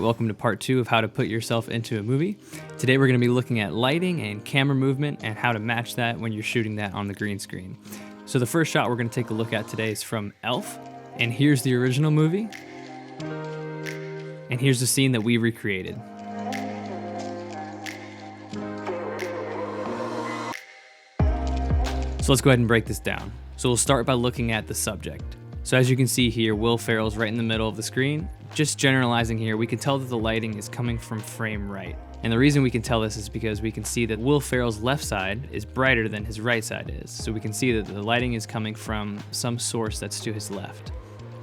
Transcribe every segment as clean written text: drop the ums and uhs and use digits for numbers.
welcome to part 2 of how to put yourself into a movie. Today we're going to be looking at lighting and camera movement and how to match that when you're shooting that on the green screen. So the first shot we're going to take a look at today is from Elf, and here's the original movie, and here's the scene that we recreated. So let's go ahead and break this down. So we'll start by looking at the subject. So as you can see here, Will Ferrell's right in the middle of the screen. Just generalizing here, we can tell that the lighting is coming from frame right. And the reason we can tell this is because we can see that Will Ferrell's left side is brighter than his right side is. So we can see that the lighting is coming from some source that's to his left.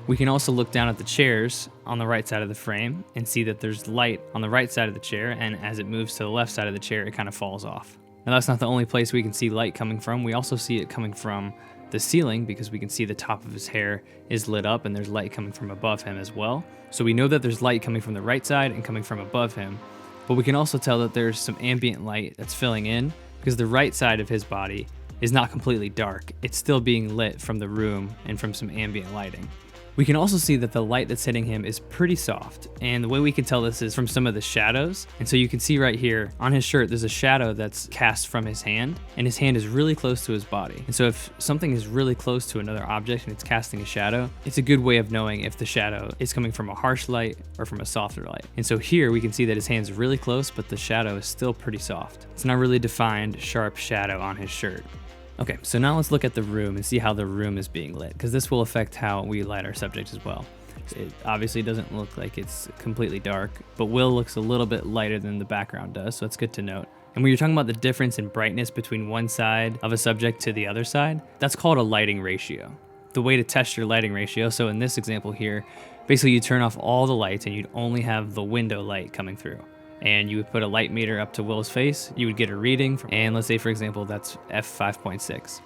We can also look down at the chairs on the right side of the frame and see that there's light on the right side of the chair, and as it moves to the left side of the chair, it kind of falls off. Now that's not the only place we can see light coming from. We also see it coming from the ceiling because we can see the top of his hair is lit up and there's light coming from above him as well. So we know that there's light coming from the right side and coming from above him, but we can also tell that there's some ambient light that's filling in because the right side of his body is not completely dark. It's still being lit from the room and from some ambient lighting. We can also see that the light that's hitting him is pretty soft, and the way we can tell this is from some of the shadows. And so you can see right here on his shirt, there's a shadow that's cast from his hand, and his hand is really close to his body. And so if something is really close to another object and it's casting a shadow, it's a good way of knowing if the shadow is coming from a harsh light or from a softer light. And so here we can see that his hand's really close, but the shadow is still pretty soft. It's not really defined, sharp shadow on his shirt. Okay, so now let's look at the room and see how the room is being lit, because this will affect how we light our subject as well. It obviously doesn't look like it's completely dark, but Will looks a little bit lighter than the background does, so it's good to note. And when you're talking about the difference in brightness between one side of a subject to the other side, that's called a lighting ratio. The way to test your lighting ratio, so in this example here, basically you turn off all the lights and you'd only have the window light coming through. And you would put a light meter up to Will's face, you would get a reading, and let's say for example that's f5.6.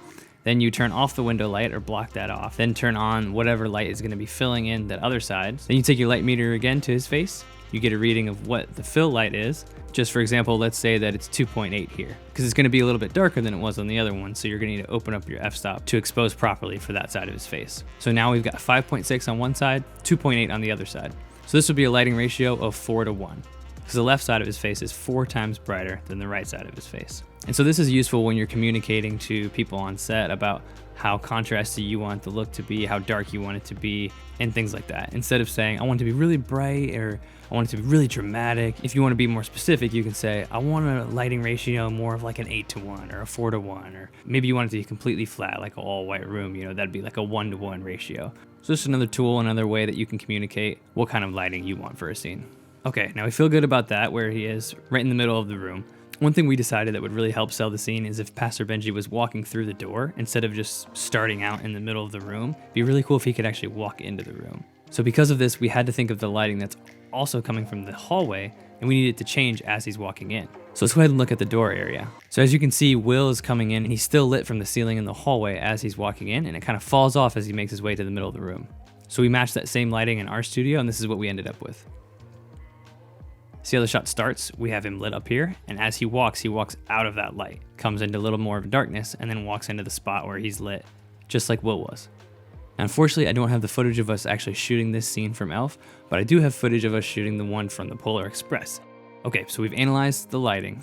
Then you turn off the window light or block that off, then turn on whatever light is going to be filling in that other side. Then you take your light meter again to his face, you get a reading of what the fill light is. Just for example, let's say that it's 2.8 here, because it's going to be a little bit darker than it was on the other one, so you're going to need to open up your f-stop to expose properly for that side of his face. So now we've got 5.6 on one side, 2.8 on the other side. So this would be a lighting ratio of 4:1. Because the left side of his face is 4 times brighter than the right side of his face. And so this is useful when you're communicating to people on set about how contrasty you want the look to be, how dark you want it to be, and things like that. Instead of saying, I want it to be really bright or I want it to be really dramatic. If you want to be more specific, you can say, I want a lighting ratio more of like an 8:1 or a 4:1, or maybe you want it to be completely flat, like an all white room, that'd be like a 1:1 ratio. So just another tool, another way that you can communicate what kind of lighting you want for a scene. Okay, now we feel good about that, where he is right in the middle of the room. One thing we decided that would really help sell the scene is if Pastor Benji was walking through the door instead of just starting out in the middle of the room. It'd be really cool if he could actually walk into the room. So because of this, we had to think of the lighting that's also coming from the hallway, and we needed to change as he's walking in. So let's go ahead and look at the door area. So as you can see, Will is coming in and he's still lit from the ceiling in the hallway as he's walking in, and it kind of falls off as he makes his way to the middle of the room. So we matched that same lighting in our studio, and this is what we ended up with. See how the shot starts? We have him lit up here, and as he walks out of that light, comes into a little more of darkness, and then walks into the spot where he's lit, just like Will was. Now, unfortunately, I don't have the footage of us actually shooting this scene from Elf, but I do have footage of us shooting the one from the Polar Express. Okay, so we've analyzed the lighting.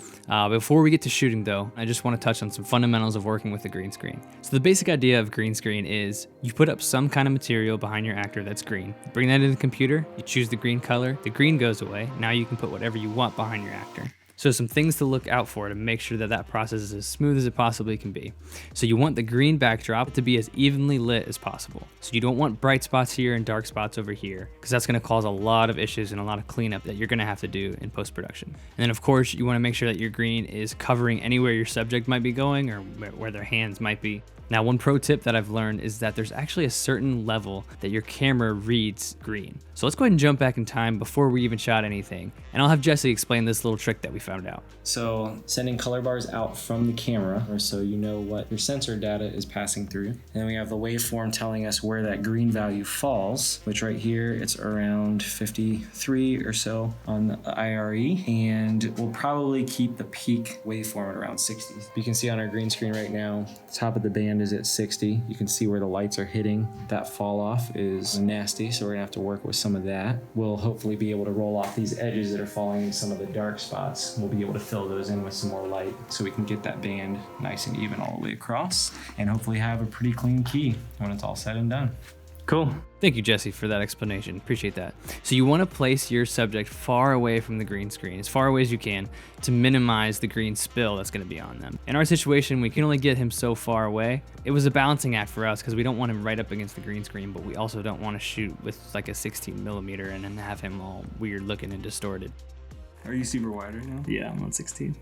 Before we get to shooting though, I just want to touch on some fundamentals of working with the green screen. So the basic idea of green screen is you put up some kind of material behind your actor that's green. You bring that into the computer, you choose the green color, the green goes away. Now you can put whatever you want behind your actor. So some things to look out for to make sure that that process is as smooth as it possibly can be. So you want the green backdrop to be as evenly lit as possible. So you don't want bright spots here and dark spots over here, because that's going to cause a lot of issues and a lot of cleanup that you're going to have to do in post-production. And then of course you want to make sure that your green is covering anywhere your subject might be going or where their hands might be. Now, one pro tip that I've learned is that there's actually a certain level that your camera reads green. So let's go ahead and jump back in time before we even shot anything, and I'll have Jesse explain this little trick that we found out. So sending color bars out from the camera, or so you know what your sensor data is passing through. And then we have the waveform telling us where that green value falls, which right here, it's around 53 or so on the IRE, and we'll probably keep the peak waveform at around 60. You can see on our green screen right now, top of the band band is at 60. You can see where the lights are hitting. That fall off is nasty, so we're gonna have to work with some of that. We'll hopefully be able to roll off these edges that are falling in some of the dark spots. We'll be able to fill those in with some more light so we can get that band nice and even all the way across and hopefully have a pretty clean key when it's all said and done. Cool. Thank you, Jesse, for that explanation. Appreciate that. So you want to place your subject far away from the green screen, as far away as you can, to minimize the green spill that's going to be on them. In our situation, we can only get him so far away. It was a balancing act for us because we don't want him right up against the green screen, but we also don't want to shoot with like a 16 millimeter and then have him all weird looking and distorted. Are you super wide right now? Yeah, I'm on 16.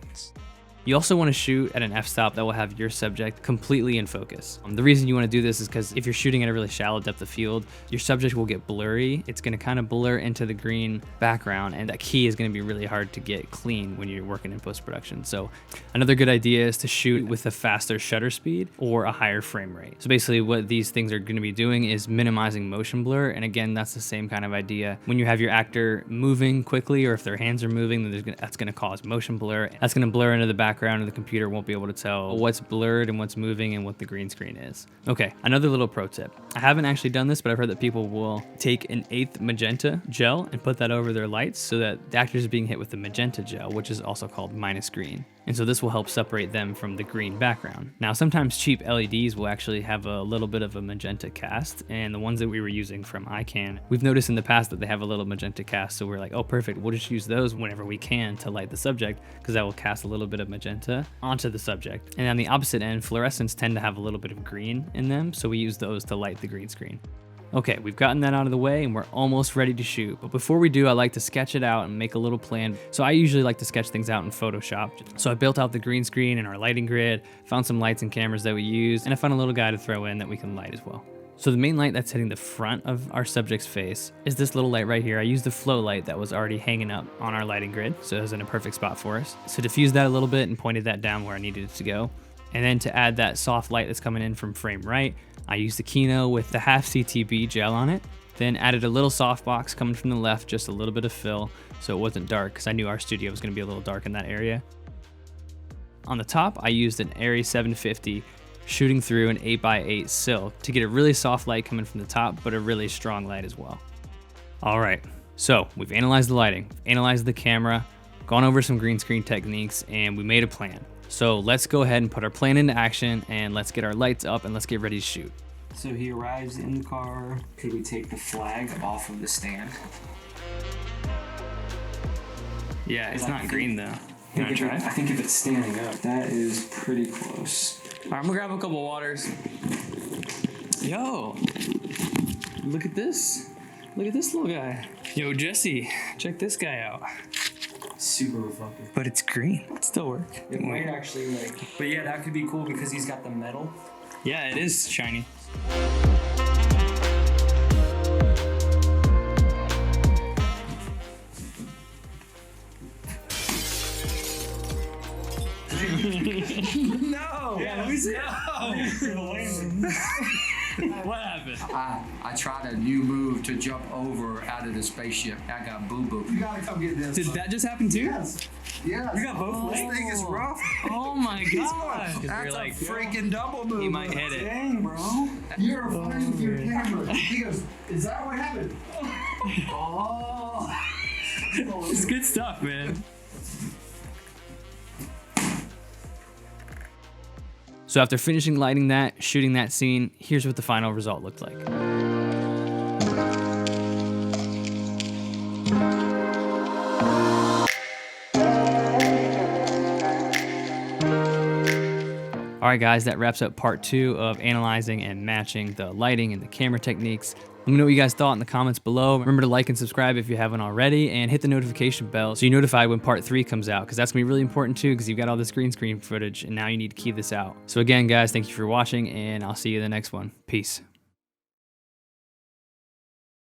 You also want to shoot at an f-stop that will have your subject completely in focus. The reason you want to do this is because if you're shooting at a really shallow depth of field, your subject will get blurry. It's going to kind of blur into the green background, and that key is going to be really hard to get clean when you're working in post-production. So another good idea is to shoot with a faster shutter speed or a higher frame rate. So basically what these things are going to be doing is minimizing motion blur, and again, that's the same kind of idea. When you have your actor moving quickly, or if their hands are moving, then that's going to cause motion blur. That's going to blur into the background, and the computer won't be able to tell what's blurred and what's moving and what the green screen is. Okay, another little pro tip. I haven't actually done this, but I've heard that people will take an 1/8 magenta gel and put that over their lights so that the actors are being hit with the magenta gel, which is also called minus green. And so this will help separate them from the green background. Now, sometimes cheap LEDs will actually have a little bit of a magenta cast, and the ones that we were using from iCan, we've noticed in the past that they have a little magenta cast, so we're like, oh, perfect, we'll just use those whenever we can to light the subject, because that will cast a little bit of magenta onto the subject. And on the opposite end, fluorescents tend to have a little bit of green in them, so we use those to light the green screen. Okay, we've gotten that out of the way and we're almost ready to shoot. But before we do, I like to sketch it out and make a little plan. So I usually like to sketch things out in Photoshop. So I built out the green screen and our lighting grid, found some lights and cameras that we use, and I found a little guy to throw in that we can light as well. So the main light that's hitting the front of our subject's face is this little light right here. I used the flow light that was already hanging up on our lighting grid, so it was in a perfect spot for us. So diffused that a little bit and pointed that down where I needed it to go. And then to add that soft light that's coming in from frame right, I used the Kino with the half CTB gel on it, then added a little softbox coming from the left, just a little bit of fill, so it wasn't dark, because I knew our studio was going to be a little dark in that area. On the top, I used an Arri 750 shooting through an 8x8 silk to get a really soft light coming from the top, but a really strong light as well. All right, so we've analyzed the lighting, analyzed the camera, gone over some green screen techniques, and we made a plan. So let's go ahead and put our plan into action, and let's get our lights up and let's get ready to shoot. So he arrives in the car. Could we take the flag off of the stand? Yeah, it's not green though. I think if it's standing up, that is pretty close. All right, I'm gonna grab a couple waters. Yo, look at this. Look at this little guy. Yo, Jesse, check this guy out. Super reflective. But it's green. It still work. It might actually but yeah, that could be cool because he's got the metal. Yeah, it is shiny. No! Yeah, let me see. What happened? I tried a new move to jump over out of the spaceship. I got boo-boo. You gotta come get this. Did that just happen too? Yes. Yes. You got both This legs? thing is rough. Oh my god. That's a freaking double move. He might hit it. Dang, bro. You're funny with your camera. He goes, is that what happened? Oh. It's good stuff, man. So after finishing lighting that, shooting that scene, here's what the final result looked like. All right, guys, that wraps up part 2 of analyzing and matching the lighting and the camera techniques. Let me know what you guys thought in the comments below. Remember to like and subscribe if you haven't already, and hit the notification bell so you're notified when part 3 comes out, because that's gonna be really important too, because you've got all this green screen footage and now you need to key this out. So again, guys, thank you for watching, and I'll see you in the next one. Peace.